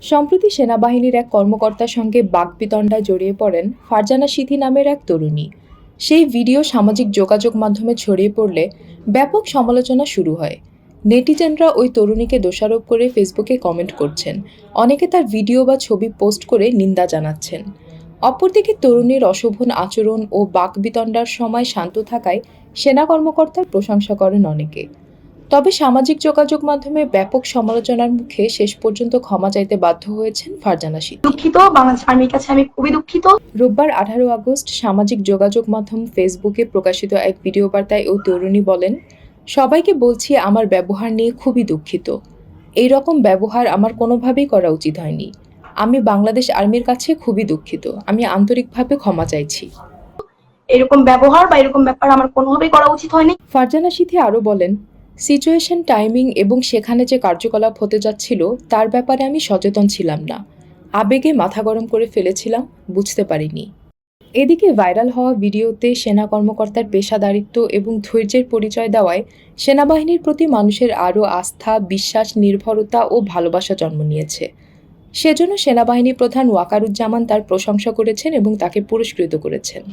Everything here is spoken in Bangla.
সম্প্রতি সেনাবাহিনীর এক কর্মকর্তার সঙ্গে বাকবিতণ্ডায় জড়িয়ে পড়েন ফারজানা সিথি নামের এক তরুণী। সেই ভিডিও সামাজিক যোগাযোগ মাধ্যমে ছড়িয়ে পড়লে ব্যাপক সমালোচনা শুরু হয়। নেটিজেনরা ওই তরুণীকে দোষারোপ করে ফেসবুকে কমেন্ট করছেন, অনেকে তার ভিডিও বা ছবি পোস্ট করে নিন্দা জানাচ্ছেন। অপরদিকে তরুণীর অশোভন আচরণ ও বাকবিতণ্ডার সময় শান্ত থাকায় সেনা কর্মকর্তার প্রশংসা করেন অনেকে। তবে সামাজিক যোগাযোগ মাধ্যমে ব্যাপক সমালোচনার মুখে শেষ পর্যন্ত ক্ষমা চাইতে বাধ্য হয়েছেন ফারজানা সিদ্দিকী। দুঃখিত, বাংলাদেশ আর্মির কাছে আমি খুবই দুঃখিত। রোববার 18 আগস্ট সামাজিক যোগাযোগ মাধ্যম ফেসবুকে প্রকাশিত এক ভিডিও বার্তায় ওই তরুণী বলেন, সবাইকে বলছি আমার ব্যবহার নিয়ে খুবই দুঃখিত। এই রকম ব্যবহার আমার কোনোভাবেই করা উচিত হয়নি। আমি বাংলাদেশ আর্মির কাছে খুবই দুঃখিত। আমি আন্তরিকভাবে ক্ষমা চাইছি। এরকম ব্যবহার বা এরকম ব্যাপার আমার কোনোভাবেই করা উচিত হয়নি। ফারজানা সিথি আরও বলেন, সিচুয়েশন, টাইমিং এবং সেখানে যে কার্যকলাপ হতে যাচ্ছিল তার ব্যাপারে আমি সচেতন ছিলাম না। আবেগে মাথা গরম করে ফেলেছিলাম, বুঝতে পারিনি। এদিকে ভাইরাল হওয়া ভিডিওতে সেনা কর্মকর্তার পেশাদারিত্ব এবং ধৈর্যের পরিচয় দেওয়ায় সেনাবাহিনীর প্রতি মানুষের আরও আস্থা, বিশ্বাস, নির্ভরতা ও ভালোবাসা জন্ম নিয়েছে। সেজন্য সেনাবাহিনী প্রধান ওয়াকারুজ্জামান তার প্রশংসা করেছেন এবং তাকে পুরস্কৃত করেছেন।